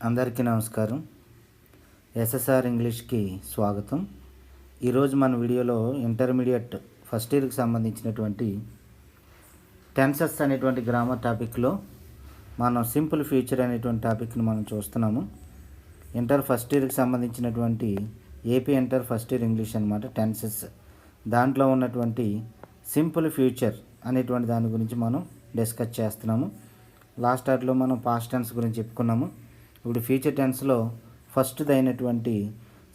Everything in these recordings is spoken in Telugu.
అందరికీ నమస్కారం. ఎస్ఎస్ఆర్ ఇంగ్లీష్కి స్వాగతం. ఈరోజు మన వీడియోలో ఇంటర్మీడియట్ ఫస్ట్ ఇయర్కి సంబంధించినటువంటి టెన్సెస్ అనేటువంటి గ్రామర్ టాపిక్లో మనం సింపుల్ ఫ్యూచర్ అనేటువంటి టాపిక్ని మనం చూస్తున్నాము. ఇంటర్ ఫస్ట్ ఇయర్కి సంబంధించినటువంటి AP inter first year English అనమాట టెన్సెస్. దాంట్లో ఉన్నటువంటి సింపుల్ ఫ్యూచర్ అనేటువంటి దాని గురించి మనం డిస్కస్ చేస్తున్నాము. లాస్ట్ ఆర్ట్లో మనం పాస్ట్ టెన్స్ గురించి చెప్పుకున్నాము. ఇప్పుడు ఫ్యూచర్ టెన్స్లో ఫస్ట్ది అయినటువంటి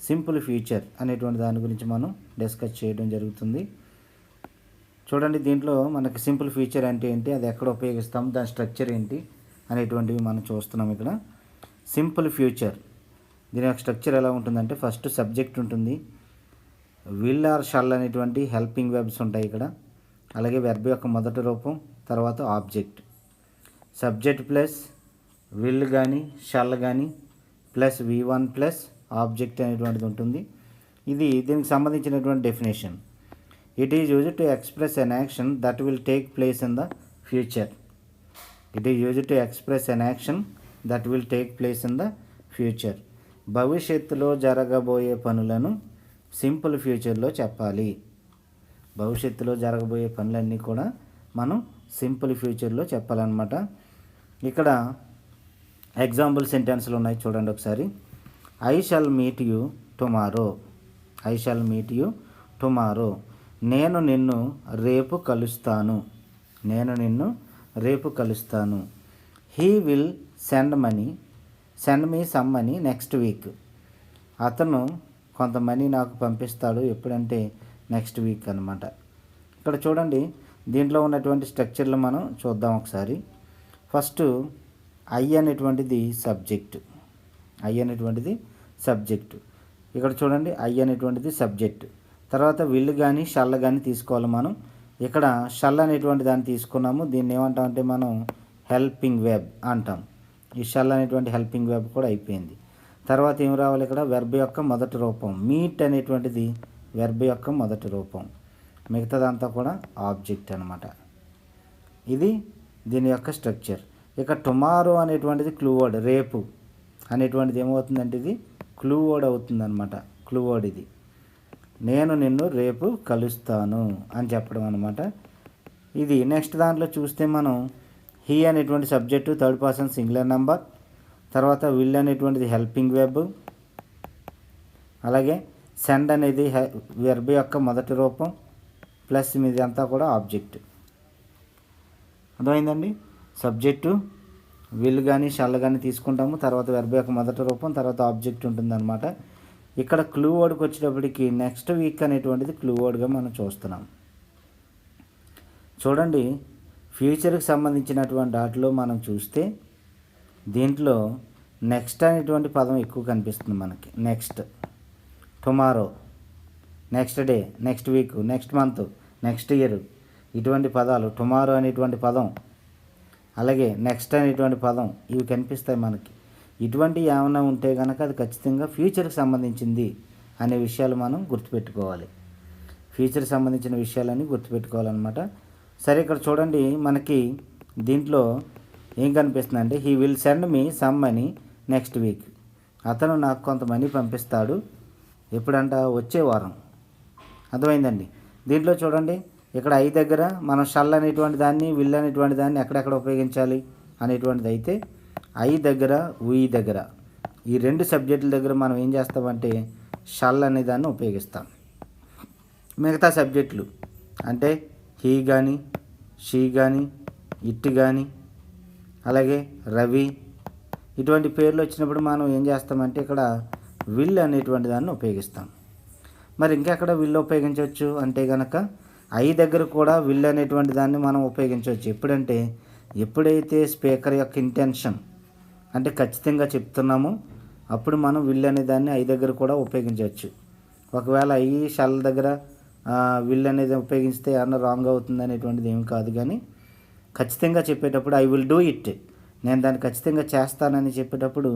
సింపుల్ ఫ్యూచర్ అనేటువంటి దాని గురించి మనం డిస్కస్ చేయడం జరుగుతుంది. చూడండి, దీంట్లో మనకి సింపుల్ ఫ్యూచర్ అంటే ఏంటి, అది ఎక్కడ ఉపయోగిస్తాం, దాని స్ట్రక్చర్ ఏంటి అనేటువంటివి మనం చూస్తున్నాం. ఇక్కడ సింపుల్ ఫ్యూచర్ దీని యొక్క స్ట్రక్చర్ ఎలా ఉంటుందంటే, ఫస్ట్ సబ్జెక్ట్ ఉంటుంది, విల్ ఆర్ షల్ అనేటువంటి హెల్పింగ్ వెర్బ్స్ ఉంటాయి ఇక్కడ. అలాగే వెర్బ్ యొక్క మొదటి రూపం, తర్వాత ఆబ్జెక్ట్. సబ్జెక్ట్ ప్లస్ విల్ కానీ షల్ కానీ ప్లస్ V1 ప్లస్ ఆబ్జెక్ట్ అనేటువంటిది ఉంటుంది. ఇది దీనికి సంబంధించినటువంటి definition. It is used to express an action that will take place in the future. It is used to express an action that will take place in the future. భవిష్యత్తులో జరగబోయే పనులను సింపుల్ ఫ్యూచర్లో చెప్పాలి. భవిష్యత్తులో జరగబోయే పనులన్నీ కూడా మనం సింపుల్ ఫ్యూచర్లో చెప్పాలన్నమాట. ఇక్కడ ఎగ్జాంపుల్ సెంటెన్స్లు ఉన్నాయి, చూడండి ఒకసారి. I shall meet you tomorrow. I shall meet you tomorrow. నేను నిన్ను రేపు కలుస్తాను. నేను నిన్ను రేపు కలుస్తాను. He will send me some money next week. అతను కొంత మనీ నాకు పంపిస్తాడు. ఎప్పుడంటే నెక్స్ట్ వీక్ అనమాట. ఇక్కడ చూడండి, దీంట్లో ఉన్నటువంటి స్ట్రక్చర్లు మనం చూద్దాం ఒకసారి. ఫస్ట్ ఐ అనేటువంటిది సబ్జెక్టు. ఐ అనేటువంటిది సబ్జెక్టు. ఇక్కడ చూడండి, ఐ అనేటువంటిది సబ్జెక్టు. తర్వాత విల్ కానీ షల్ కానీ తీసుకోవాలి మనం. ఇక్కడ షల్ అనేటువంటి దాన్ని తీసుకున్నాము. దీన్ని ఏమంటామంటే మనం హెల్పింగ్ వెబ్ అంటాం. ఈ షల్ అనేటువంటి హెల్పింగ్ వెబ్ కూడా అయిపోయింది. తర్వాత ఏం రావాలి, ఇక్కడ వెర్బ్ యొక్క మొదటి రూపం. మీట్ అనేటువంటిది వెర్బ్ యొక్క మొదటి రూపం. మిగతాదంతా కూడా ఆబ్జెక్ట్ అనమాట. ఇది దీని యొక్క స్ట్రక్చర్. ఇక టుమారో అనేటువంటిది క్లూ వర్డ్. రేపు అనేటువంటిది ఏమవుతుందంటే ఇది క్లూ వర్డ్ అవుతుంది అనమాట. క్లూ వర్డ్ ఇది. నేను నిన్ను రేపు కలుస్తాను అని చెప్పడం అనమాట. ఇది నెక్స్ట్ దాంట్లో చూస్తే మనం హీ అనేటువంటి subject, third person singular number. తర్వాత విల్ అనేటువంటిది హెల్పింగ్ వెబ్. అలాగే సెండ్ అనేది వెర్బ్ యొక్క మొదటి రూపం ప్లస్ ఇది అంతా కూడా ఆబ్జెక్ట్. అర్థమైందండి. సబ్జెక్టు విల్ కానీ షల్ కానీ తీసుకుంటాము. తర్వాత వెర్బ్ యొక్క మొదటి రూపం, తర్వాత ఆబ్జెక్ట్ ఉంటుందన్నమాట. ఇక్కడ క్లూ వర్డ్కి వచ్చేటప్పటికి నెక్స్ట్ వీక్ అనేటువంటిది క్లూ వర్డ్గా మనం చూస్తున్నాం. చూడండి, ఫ్యూచర్కి సంబంధించినటువంటి వాటిలో మనం చూస్తే దీంట్లో నెక్స్ట్ అనేటువంటి పదం ఎక్కువ కనిపిస్తుంది మనకి. Next, tomorrow, next day, next week, next month, next year, ఇటువంటి పదాలు. టుమారో అనేటువంటి పదం, అలాగే నెక్స్ట్ అనేటువంటి పదం, ఇవి కనిపిస్తాయి మనకి. ఇటువంటి ఏమైనా ఉంటే కనుక అది ఖచ్చితంగా ఫ్యూచర్కి సంబంధించింది అనే విషయాలు మనం గుర్తుపెట్టుకోవాలి. ఫ్యూచర్కి సంబంధించిన విషయాలని గుర్తుపెట్టుకోవాలన్నమాట. సరే, ఇక్కడ చూడండి, మనకి దీంట్లో ఏం కనిపిస్తుంది అంటే he will send me some money next week. అతను నాకు కొంత మనీ పంపిస్తాడు. ఎప్పుడంట, వచ్చే వారం. అర్థమైందండి. దీంట్లో చూడండి, ఇక్కడ ఐ దగ్గర మనం షల్ అనేటువంటి దాన్ని, విల్ అనేటువంటి దాన్ని ఎక్కడెక్కడ ఉపయోగించాలి అనేటువంటిది అయితే ఐ దగ్గర, ఉయ్ దగ్గర, ఈ రెండు సబ్జెక్టుల దగ్గర మనం ఏం చేస్తామంటే షల్ అనే దాన్ని ఉపయోగిస్తాం. మిగతా సబ్జెక్టులు అంటే హీ కానీ, షీ కానీ, ఇట్ కానీ, అలాగే రవి, ఇటువంటి పేర్లు వచ్చినప్పుడు మనం ఏం చేస్తామంటే ఇక్కడ విల్ అనేటువంటి దాన్ని ఉపయోగిస్తాం. మరి ఇంకెక్కడ విల్ ఉపయోగించవచ్చు అంటే కనుక ఐ దగ్గర కూడా విల్ అనేటువంటి దాన్ని మనం ఉపయోగించవచ్చు. ఎప్పుడంటే ఎప్పుడైతే స్పీకర్ యొక్క ఇంటెన్షన్ అంటే ఖచ్చితంగా చెప్తున్నామో అప్పుడు మనం విల్ అనే దాన్ని ఐ దగ్గర కూడా ఉపయోగించవచ్చు. ఒకవేళ ఐ షల్ దగ్గర విల్ అనేది ఉపయోగిస్తే ఏమన్నా రాంగ్ అవుతుంది అనేటువంటిది ఏమి కాదు. కానీ ఖచ్చితంగా చెప్పేటప్పుడు ఐ విల్ డూ ఇట్, నేను దాన్ని ఖచ్చితంగా చేస్తానని చెప్పేటప్పుడు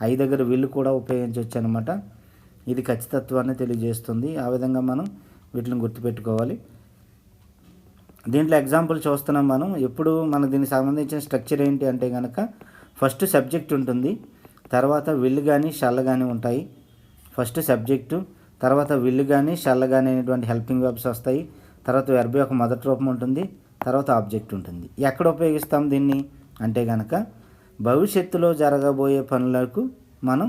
ఐ దగ్గర విల్ కూడా ఉపయోగించవచ్చు అనమాట. ఇది ఖచ్చితత్వాన్ని తెలియజేస్తుంది. ఆ విధంగా మనం వీటిని గుర్తుపెట్టుకోవాలి. దీంట్లో ఎగ్జాంపుల్ చూస్తున్నాం మనం. ఎప్పుడు మన దీనికి సంబంధించిన స్ట్రక్చర్ ఏంటి అంటే కనుక ఫస్ట్ సబ్జెక్ట్ ఉంటుంది, తర్వాత విల్ కానీ షల్ కానీ ఉంటాయి. ఫస్ట్ సబ్జెక్టు, తర్వాత విల్ కానీ షల్ కానీ అనేటువంటి హెల్పింగ్ వెర్బ్స్ వస్తాయి. తర్వాత వెర్బ్ యొక్క మొదటి రూపం ఉంటుంది, తర్వాత ఆబ్జెక్ట్ ఉంటుంది. ఎక్కడ ఉపయోగిస్తాం దీన్ని అంటే కనుక భవిష్యత్తులో జరగబోయే పనులకు మనం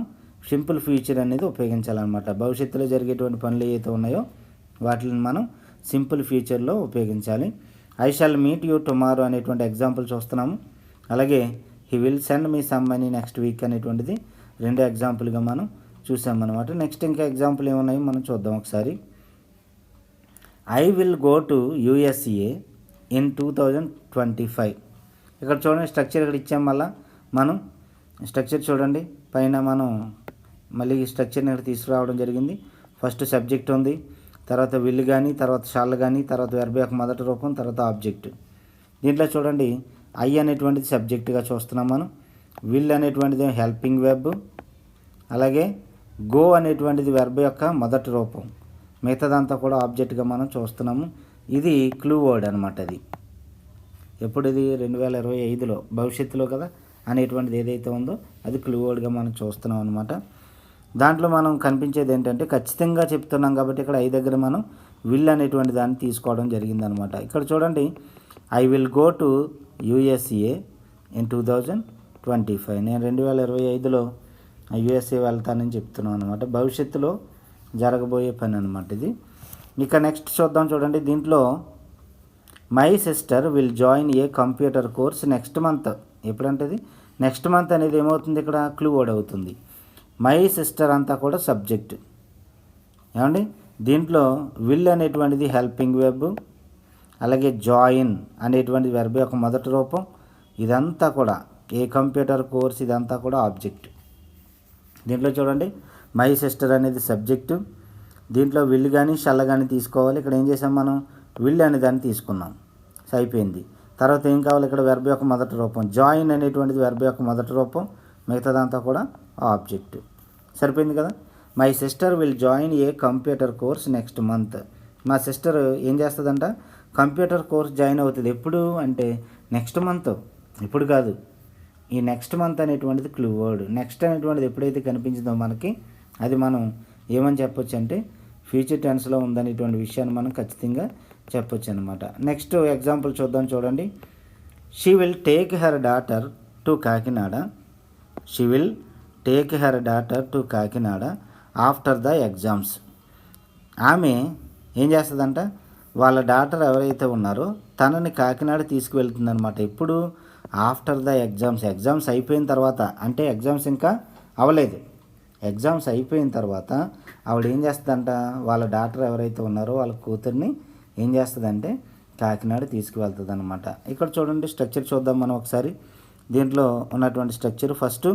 సింపుల్ ఫ్యూచర్ అనేది ఉపయోగించాలన్నమాట. భవిష్యత్తులో జరిగేటువంటి పనులు ఏవైతే ఉన్నాయో వాటిని మనం సింపుల్ ఫ్యూచర్లో ఉపయోగించాలి. I shall meet you tomorrow అనేటువంటి ఎగ్జాంపుల్ చూస్తున్నాము. అలాగే he will send me some money next week అనేటువంటిది 2 ఎగ్జాంపుల్గా మనం చూసామన్నమాట. నెక్స్ట్ ఇంకా ఎగ్జాంపుల్ ఏమున్నాయో మనం చూద్దాం ఒకసారి. I will go to USA in 2025. ఇక్కడ చూడండి స్ట్రక్చర్ ఇక్కడ ఇచ్చాం. మళ్ళీ మనం స్ట్రక్చర్ చూడండి, పైన మనం మళ్ళీ ఈ స్ట్రక్చర్ని ఇక్కడ తీసుకురావడం జరిగింది. ఫస్ట్ సబ్జెక్ట్ ఉంది, తర్వాత విల్ కానీ, తర్వాత షాల్ కానీ, తర్వాత వెర్బ్ యొక్క మొదటి రూపం, తర్వాత ఆబ్జెక్ట్. దీంట్లో చూడండి ఐ అనేటువంటిది సబ్జెక్టుగా చూస్తున్నాం మనం, విల్ అనేటువంటిది హెల్పింగ్ వెర్బ్, అలాగే గో అనేటువంటిది వెర్బ్ యొక్క మొదటి రూపం, మిగతాదంతా కూడా ఆబ్జెక్ట్గా మనం చూస్తున్నాము. ఇది క్లూ వర్డ్ అనమాట. అది ఎప్పుడు ఇది 2025లో భవిష్యత్తులో కదా అనేటువంటిది ఏదైతే ఉందో అది క్లూ వర్డ్గా మనం చూస్తున్నాం అనమాట. దాంట్లో మనం కనిపించేది ఏంటంటే ఖచ్చితంగా చెప్తున్నాం కాబట్టి ఇక్కడ ఐ దగ్గర మనం విల్ అనేటువంటి దాన్ని తీసుకోవడం జరిగిందనమాట. ఇక్కడ చూడండి I will go to USA in 2025. నేను 2025లో యూఎస్ఏ వెళ్తానని చెప్తున్నాను అనమాట. భవిష్యత్తులో జరగబోయే పని అనమాట ఇది. ఇక నెక్స్ట్ చూద్దాం. చూడండి దీంట్లో my sister will join a computer course next month. ఎప్పుడంటే నెక్స్ట్ మంత్ అనేది ఏమవుతుంది ఇక్కడ క్లూ వర్డ్ అవుతుంది. మై సిస్టర్ అంతా కూడా సబ్జెక్ట్. ఏమండి దీంట్లో విల్ అనేటువంటిది హెల్పింగ్ వెర్బ్, అలాగే జాయిన్ అనేటువంటిది వెర్బ్ యొక్క మొదటి రూపం. ఇదంతా కూడా ఏ కంప్యూటర్ కోర్స్ ఇదంతా కూడా ఆబ్జెక్ట్. దీంట్లో చూడండి మై సిస్టర్ అనేది సబ్జెక్టు, దీంట్లో విల్ కానీ షల్ కానీ తీసుకోవాలి. ఇక్కడ ఏం చేసాం మనం విల్ అనే దాన్ని తీసుకున్నాం, సో అయిపోయింది. తర్వాత ఏం కావాలి ఇక్కడ వెర్బ్ యొక్క మొదటి రూపం, జాయిన్ అనేటువంటిది వెర్బ్ యొక్క మొదటి రూపం, మిగతాదంతా కూడా ఆబ్జెక్ట్. సరిపోయింది కదా. My sister will join a computer course next month. మా సిస్టర్ ఏం చేస్తుందంట కంప్యూటర్ కోర్స్ జాయిన్ అవుతుంది. ఎప్పుడు అంటే నెక్స్ట్ మంత్, ఇప్పుడు కాదు. ఈ నెక్స్ట్ మంత్ అనేటువంటిది క్లూ వర్డ్. నెక్స్ట్ అనేటువంటిది ఎప్పుడైతే కనిపించిందో మనకి అది మనం ఏమని చెప్పొచ్చు అంటే ఫ్యూచర్ టెన్స్లో ఉందనేటువంటి విషయాన్ని మనం ఖచ్చితంగా చెప్పొచ్చు అనమాట. నెక్స్ట్ ఎగ్జాంపుల్ చూద్దాం. చూడండి she will take her daughter to Kakinada. She will take her daughter to Kakinada after the exams. ఆమె ఏం చేస్తుందంట వాళ్ళ డాటర్ ఎవరైతే ఉన్నారో తనని కాకినాడ తీసుకువెళ్తుందనమాట. ఇప్పుడు ఆఫ్టర్ ద ఎగ్జామ్స్, ఎగ్జామ్స్ అయిపోయిన తర్వాత, అంటే ఎగ్జామ్స్ ఇంకా అవ్వలేదు, ఎగ్జామ్స్ అయిపోయిన తర్వాత ఆవిడ ఏం చేస్తుందంట వాళ్ళ డాటర్ ఎవరైతే ఉన్నారో వాళ్ళ కూతుర్ని ఏం చేస్తుందంటే కాకినాడ తీసుకువెళ్తుంది అనమాట. ఇక్కడ చూడండి స్ట్రక్చర్ చూద్దాం మనం ఒకసారి. దీంట్లో ఉన్నటువంటి స్ట్రక్చర్ ఫస్ట్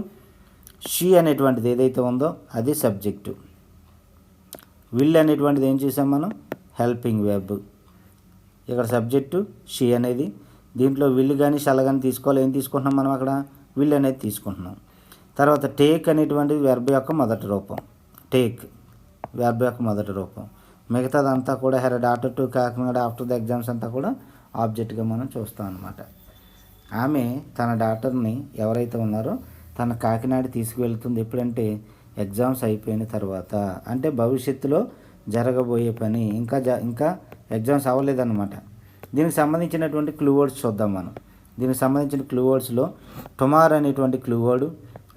షీ అనేటువంటిది ఏదైతే ఉందో అది సబ్జెక్టు, విల్ అనేటువంటిది ఏం చేసాం మనం హెల్పింగ్ వెర్బ్. ఇక్కడ సబ్జెక్టు షీ అనేది, దీంట్లో విల్ కానీ షల్ కానీ తీసుకోవాలి. ఏం తీసుకుంటున్నాం మనం అక్కడ విల్ అనేది తీసుకుంటున్నాం. తర్వాత టేక్ అనేటువంటిది వెర్బ్ యొక్క మొదటి రూపం, టేక్ వెర్బ్ యొక్క మొదటి రూపం, మిగతాదంతా కూడా her daughter to Kakinada after the exams అంతా కూడా ఆబ్జెక్ట్గా మనం చూస్తాం అనమాట. ఆమె తన డాటర్ని ఎవరైతే ఉన్నారో తన కాకినాడ తీసుకువెళ్తుంది. ఎప్పుడంటే ఎగ్జామ్స్ అయిపోయిన తర్వాత, అంటే భవిష్యత్తులో జరగబోయే పని, ఇంకా ఎగ్జామ్స్ అవ్వలేదన్నమాట. దీనికి సంబంధించినటువంటి క్లూ వర్డ్స్ చూద్దాం మనం. దీనికి సంబంధించిన క్లూ వర్డ్స్లో టుమారో అనేటువంటి clue word,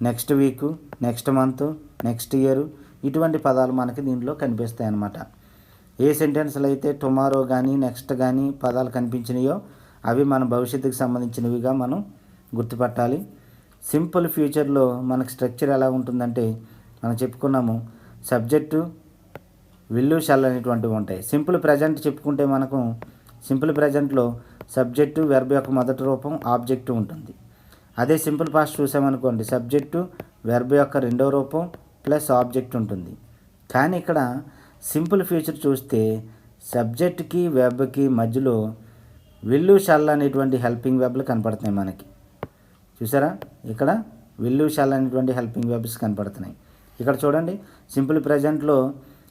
next week, next month, next year, ఇటువంటి పదాలు మనకి దీంట్లో కనిపిస్తాయి అన్నమాట. ఏ సెంటెన్స్లో అయితే టుమారో కానీ నెక్స్ట్ కానీ పదాలు కనిపించినాయో అవి మన భవిష్యత్తుకు సంబంధించినవిగా మనం గుర్తుపట్టాలి. సింపుల్ ఫ్యూచర్లో మనకు స్ట్రక్చర్ ఎలా ఉంటుందంటే మనం చెప్పుకున్నాము సబ్జెక్టు విల్లు షల్ అనేటువంటివి ఉంటాయి. సింపుల్ ప్రజెంట్ చెప్పుకుంటే మనకు సింపుల్ ప్రజెంట్లో సబ్జెక్టు వెర్బ్ యొక్క మొదటి రూపం ఆబ్జెక్టు ఉంటుంది. అదే సింపుల్ పాస్ట్ చూసామనుకోండి సబ్జెక్టు వెర్బ్ యొక్క రెండో రూపం ప్లస్ ఆబ్జెక్ట్ ఉంటుంది. కానీ ఇక్కడ సింపుల్ ఫ్యూచర్ చూస్తే సబ్జెక్ట్కి వెర్బ్కి మధ్యలో విల్లు షల్ అనేటువంటి హెల్పింగ్ వెర్బ్లు కనపడుతున్నాయి మనకి. చూసారా ఇక్కడ విల్లు షల్ అనేటువంటి హెల్పింగ్ వెర్బ్స్ కనపడుతున్నాయి. ఇక్కడ చూడండి సింపుల్ ప్రజెంట్లో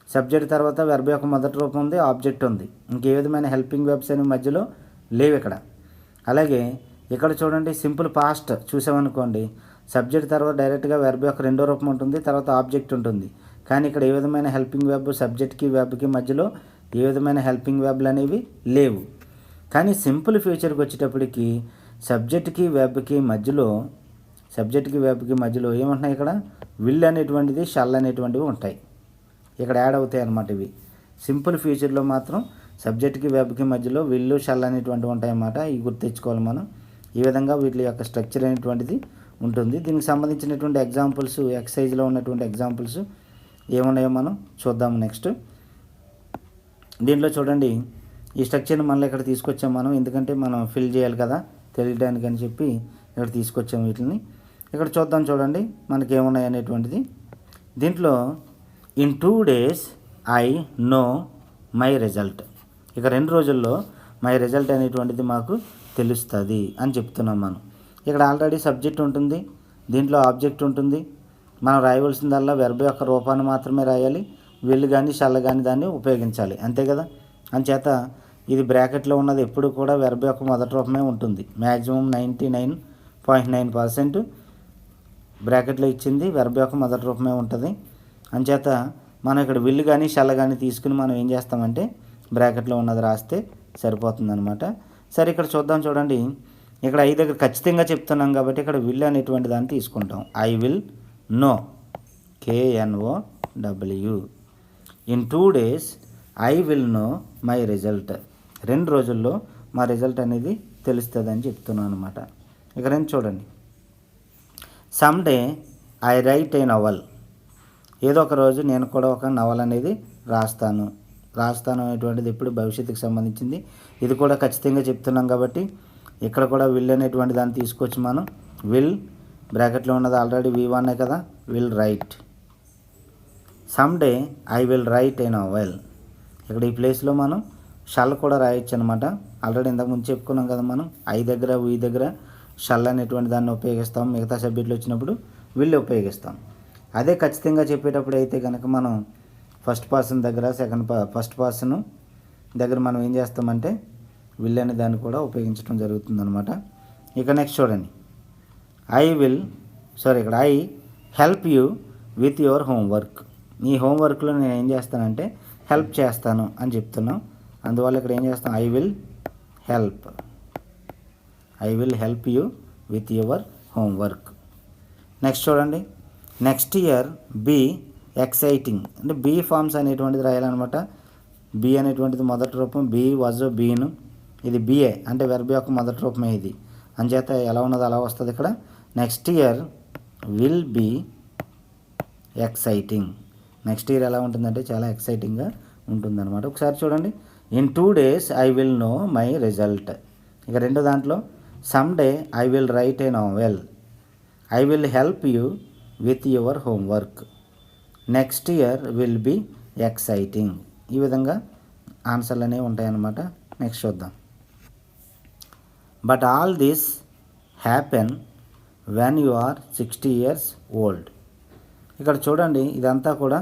సబ్జెక్ట్ తర్వాత వెర్బ్ యొక్క మొదటి రూపం ఉంది, ఆబ్జెక్ట్ ఉంది. ఇంకే విధమైన హెల్పింగ్ వెర్బ్స్ అనేవి మధ్యలో లేవు ఇక్కడ. అలాగే ఇక్కడ చూడండి సింపుల్ పాస్ట్ చూసామనుకోండి సబ్జెక్ట్ తర్వాత డైరెక్ట్గా వెర్బ్ యొక్క రెండో రూపం ఉంటుంది, తర్వాత ఆబ్జెక్ట్ ఉంటుంది. కానీ ఇక్కడ ఏ విధమైన హెల్పింగ్ వెర్బ్ సబ్జెక్ట్కి వెర్బ్కి మధ్యలో ఏ విధమైన హెల్పింగ్ వెర్బ్లు అనేవి లేవు. కానీ సింపుల్ ఫ్యూచర్కి వచ్చేటప్పటికి సబ్జెక్ట్కి వెర్బ్కి మధ్యలో ఏముంటున్నాయి, ఇక్కడ విల్ అనేటువంటిది షల్ అనేటువంటివి ఉంటాయి, ఇక్కడ యాడ్ అవుతాయి అన్నమాట. ఇవి సింపుల్ ఫ్యూచర్లో మాత్రం సబ్జెక్ట్కి వెర్బ్కి మధ్యలో విల్లు షల్ అనేటువంటివి ఉంటాయన్నమాట. ఇవి గుర్తించుకోవాలి మనం. ఈ విధంగా వీటి యొక్క స్ట్రక్చర్ అనేటువంటిది ఉంటుంది. దీనికి సంబంధించినటువంటి ఎగ్జాంపుల్స్, ఎక్సైజ్లో ఉన్నటువంటి ఎగ్జాంపుల్స్ ఏమున్నాయో మనం చూద్దాం నెక్స్ట్. దీంట్లో చూడండి, ఈ స్ట్రక్చర్ని మళ్ళీ ఇక్కడ తీసుకొచ్చాం మనం, ఎందుకంటే మనం ఫిల్ చేయాలి కదా తెలియడానికి అని చెప్పి ఇక్కడ తీసుకొచ్చాము వీటిని. ఇక్కడ చూద్దాం, చూడండి మనకి ఏమున్నాయి అనేటువంటిది. దీంట్లో in 2 days I know my result. ఇక 2 రోజుల్లో మై రిజల్ట్ అనేటువంటిది మాకు తెలుస్తుంది అని చెప్తున్నాం మనం. ఇక్కడ ఆల్రెడీ సబ్జెక్ట్ ఉంటుంది, దీంట్లో ఆబ్జెక్ట్ ఉంటుంది. మనం రాయవలసిందల్లా వెర్బ్ యొక్క రూపాన్ని మాత్రమే రాయాలి, విల్ కానీ షల్ కానీ దాన్ని ఉపయోగించాలి, అంతే కదా. అంచేత ఇది బ్రాకెట్లో ఉన్నది ఎప్పుడు కూడా వెర్బ్ యొక్క మొదటి రూపమే ఉంటుంది. మ్యాక్సిమం 99.9% బ్రాకెట్లో ఇచ్చింది వెర్బ్ యొక్క మొదటి రూపమే ఉంటుంది. అంచేత మనం ఇక్కడ విల్ కానీ షల్ కానీ తీసుకుని మనం ఏం చేస్తామంటే బ్రాకెట్లో ఉన్నది రాస్తే సరిపోతుంది అనమాట. సరే, ఇక్కడ చూద్దాం, చూడండి ఇక్కడ ఐ దగ్గర ఖచ్చితంగా చెప్తున్నాం కాబట్టి ఇక్కడ విల్ అనేటువంటి దాన్ని తీసుకుంటాం. I will no, KNOW. In 2 days I will know my result. 2 రోజుల్లో మా రిజల్ట్ అనేది తెలుస్తుంది అని చెప్తున్నాను అనమాట. ఇక్కడ చూడండి, some day I write a novel. ఏదో ఒక రోజు నేను కూడా ఒక నవల్ అనేది రాస్తాను అనేటువంటిది ఎప్పుడు భవిష్యత్తుకి సంబంధించింది. ఇది కూడా ఖచ్చితంగా చెప్తున్నాం కాబట్టి ఇక్కడ కూడా విల్ అనేటువంటి దాన్ని తీసుకొచ్చి మనం విల్ బ్రాకెట్లో ఉన్నది ఆల్రెడీ V1 కదా, will write. Some day I will write a novel. ఇక్కడ ఈ ప్లేస్లో మనం షల్ కూడా రాయొచ్చు అనమాట. ఆల్రెడీ ఇంతకు ముందు చెప్పుకున్నాం కదా మనం, ఐ దగ్గర వి దగ్గర షల్ అనేటువంటి దాన్ని ఉపయోగిస్తాం, మిగతా సబ్జెక్టులు వచ్చినప్పుడు విల్ ఉపయోగిస్తాం. అదే ఖచ్చితంగా చెప్పేటప్పుడు అయితే కనుక మనం ఫస్ట్ పర్సన్ దగ్గర ఫస్ట్ పర్సన్ దగ్గర మనం ఏం చేస్తామంటే విల్ అనే దాన్ని కూడా ఉపయోగించడం జరుగుతుంది అనమాట. ఇక నెక్స్ట్ చూడండి, ఇక్కడ I help you with your homework. ఈ హోంవర్క్లో నేను ఏం చేస్తానంటే హెల్ప్ చేస్తాను అని చెప్తున్నాం. అందువల్ల ఇక్కడ ఏం చేస్తాం, I will help you with your homework. Next చూడండి, నెక్స్ట్ ఇయర్ బీ ఎక్సైటింగ్. అంటే బీ ఫార్మ్స్ అనేటువంటిది రాయాలన్నమాట. బీ అనేటువంటిది మొదటి రూపం, బీ వాజ్ బీను, ఇది బిఏ అంటే వెర్బ్ యొక్క మొదటి రూపమే ఇది. అంచేత ఎలా ఉన్నదో అలా వస్తుంది ఇక్కడ. Next year will be exciting. Next year ఎలా ఉంటుందంటే చాలా ఎక్సైటింగ్గా ఉంటుందన్నమాట. ఒకసారి చూడండి, in 2 days I will know my result. ఇక రెండో దాంట్లో some day I will write a novel, I will help you with your homework, next year will be exciting. ఈ విధంగా ఆన్సర్లు అనేవి ఉంటాయన్నమాట. నెక్స్ట్ చూద్దాం, but all this happen when you are 60 years old. ఇక్కడ చూడండి, ఇదంతా కూడా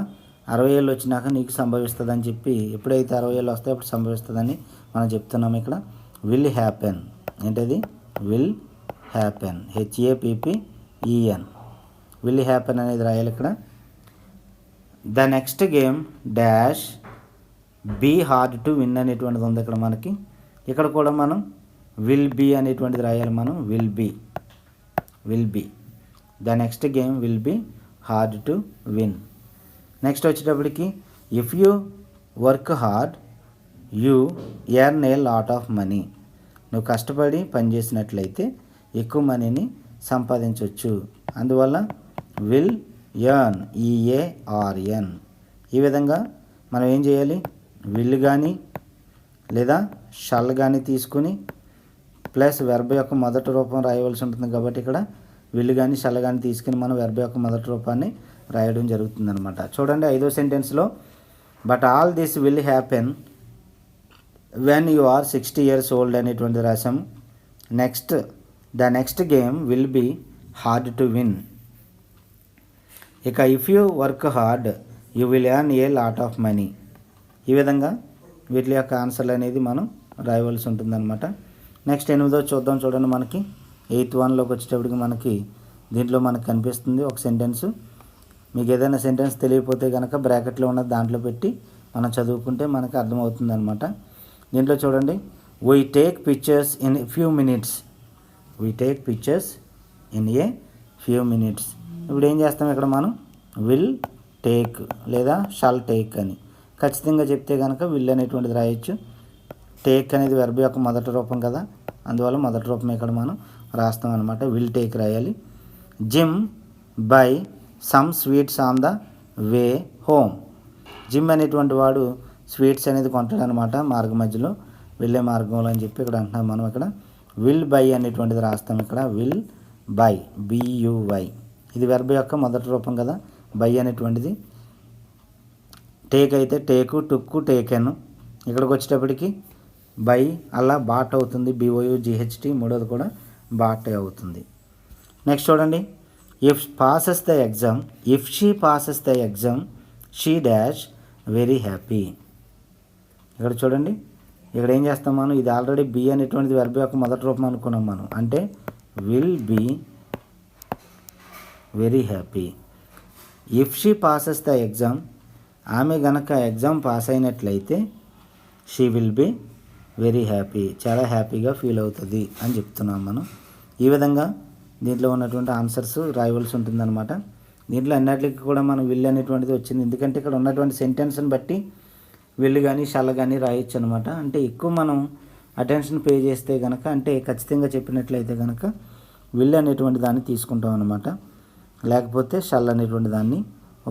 60 ఏళ్ళు వచ్చినాక నీకు సంభవిస్తుంది అని చెప్పి, ఎప్పుడైతే 60 ఏళ్ళు వస్తాయో అప్పుడు సంభవిస్తుందని మనం చెప్తున్నాం. ఇక్కడ విల్ హ్యాపెన్ ఏంటది, will happen, HAPPEN, will happen అనేది రాయాలి ఇక్కడ. The next game dash be hard to win అనేటువంటిది ఉంది ఇక్కడ మనకి. ఇక్కడ కూడా మనం విల్ బీ అనేటువంటిది రాయాలి. మనం will be the next game will be hard to win. Next వచ్చేటప్పటికి if you work hard you earn a lot of money. నువ్వు కష్టపడి పనిచేసినట్లయితే ఎక్కువ మనీని సంపాదించవచ్చు. అందువల్ల విల్ ఎర్న్, EARN. ఈ విధంగా మనం ఏం చేయాలి, విల్ కానీ లేదా షల్ కానీ తీసుకుని ప్లస్ వెర్బ్ యొక్క మొదటి రూపం రాయవలసి ఉంటుంది. కాబట్టి ఇక్కడ విల్ కానీ షల్ కానీ తీసుకుని మనం వెర్బ్ యొక్క మొదటి రూపాన్ని రాయడం జరుగుతుంది అనమాట. చూడండి, 5వ సెంటెన్స్లో but all this will happen when you are 60 years old అనేటువంటి రాసాము. Next the next game will be hard to win. ఇక if you work hard you will earn a lot of money. ఈ విధంగా వీటి యొక్క ఆన్సర్లు అనేది మనం రాయవలసి ఉంటుందన్నమాట. నెక్స్ట్ 8వ చూద్దాం. చూడండి, మనకి 8th 1లోకి వచ్చేటప్పటికి మనకి దీంట్లో మనకు కనిపిస్తుంది ఒక సెంటెన్స్. మీకు ఏదైనా సెంటెన్స్ తెలియకపోతే కనుక బ్రాకెట్లో ఉన్నది దాంట్లో పెట్టి మనం చదువుకుంటే మనకు అర్థమవుతుంది అనమాట. దీంట్లో చూడండి, we take pictures in few minutes. We take pictures in a few minutes. ఇప్పుడు ఏం చేస్తాం ఇక్కడ మనం విల్ టేక్ లేదా షాల్ టేక్ అని ఖచ్చితంగా చెప్తే కనుక విల్ అనేటువంటిది రాయొచ్చు. టేక్ అనేది వెర్బ్ యొక్క మొదటి రూపం కదా, అందువల్ల మొదటి రూపం ఇక్కడ మనం రాస్తాం అనమాట. విల్ టేక్ రాయాలి. Gym by some sweets on the way home. Gym అనేటువంటి వాడు స్వీట్స్ అనేది కొంటాడు అనమాట మార్గ మధ్యలో వెళ్ళే మార్గంలో అని చెప్పి ఇక్కడ అంటున్నాం మనం. ఇక్కడ విల్ బై అనేటువంటిది రాస్తాం. ఇక్కడ విల్ బై బియువై ఇది వెర్బ్ యొక్క మొదటి రూపం కదా బై అనేటువంటిది. టేక్ అయితే టేకు, టుక్కు, టేకెన్. ఇక్కడికి వచ్చేటప్పటికి బై అలా బాట్ అవుతుంది, బిఓయుజిహెచ్టి. మూడోది కూడా బాట్ అవుతుంది. నెక్స్ట్ చూడండి, if passes the exam, if she passes the exam she dash very happy. ఇక్కడ చూడండి, ఇక్కడ ఏం చేస్తాం మనం, ఇది ఆల్రెడీ బి అనేటువంటిది వెర్బ్ యొక్క మొదటి రూపం అనుకున్నాం మనం. అంటే will be very happy. If she passes the exam, ఆమె గనక ఎగ్జామ్ పాస్ అయినట్లయితే she will be very happy, చాలా హ్యాపీగా ఫీల్ అవుతుంది అని చెప్తున్నాం మనం. ఈ విధంగా దీంట్లో ఉన్నటువంటి ఆన్సర్స్ రాయవలసి ఉంటుందన్నమాట. దీంట్లో అన్నిటికీ కూడా మనం విల్ అనేటువంటిది వచ్చింది, ఎందుకంటే ఇక్కడ ఉన్నటువంటి సెంటెన్స్ని బట్టి విల్ కానీ షల్ కానీ రాయొచ్చు అనమాట. అంటే ఎక్కువ మనం అటెన్షన్ పే చేస్తే కనుక, అంటే ఖచ్చితంగా చెప్పినట్లయితే కనుక విల్ అనేటువంటి దాన్ని తీసుకుంటాం అనమాట. లేకపోతే షల్ అనేటువంటి దాన్ని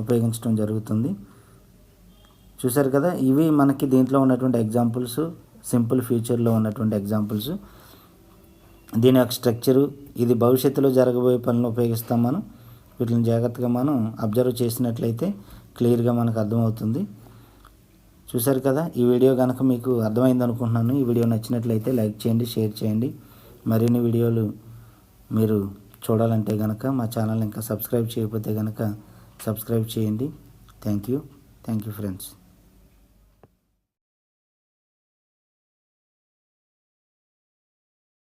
ఉపయోగించడం జరుగుతుంది. చూసారు కదా, ఇవి మనకి దీంట్లో ఉన్నటువంటి ఎగ్జాంపుల్స్, సింపుల్ ఫ్యూచర్లో ఉన్నటువంటి ఎగ్జాంపుల్స్. దీని యొక్క స్ట్రక్చరు, ఇది భవిష్యత్తులో జరగబోయే పనులు ఉపయోగిస్తాం మనం. వీటిని జాగ్రత్తగా మనం అబ్జర్వ్ చేసినట్లయితే క్లియర్గా మనకు అర్థమవుతుంది. చూసారు కదా, ఈ వీడియో కనుక మీకు అర్థమైంది అనుకుంటున్నాను. ఈ వీడియో నచ్చినట్లయితే లైక్ చేయండి, షేర్ చేయండి. మరిన్ని వీడియోలు మీరు చూడాలంటే కనుక మా ఛానల్ ఇంకా సబ్స్క్రైబ్ చేయకపోతే కనుక సబ్స్క్రైబ్ చేయండి. Thank you friends.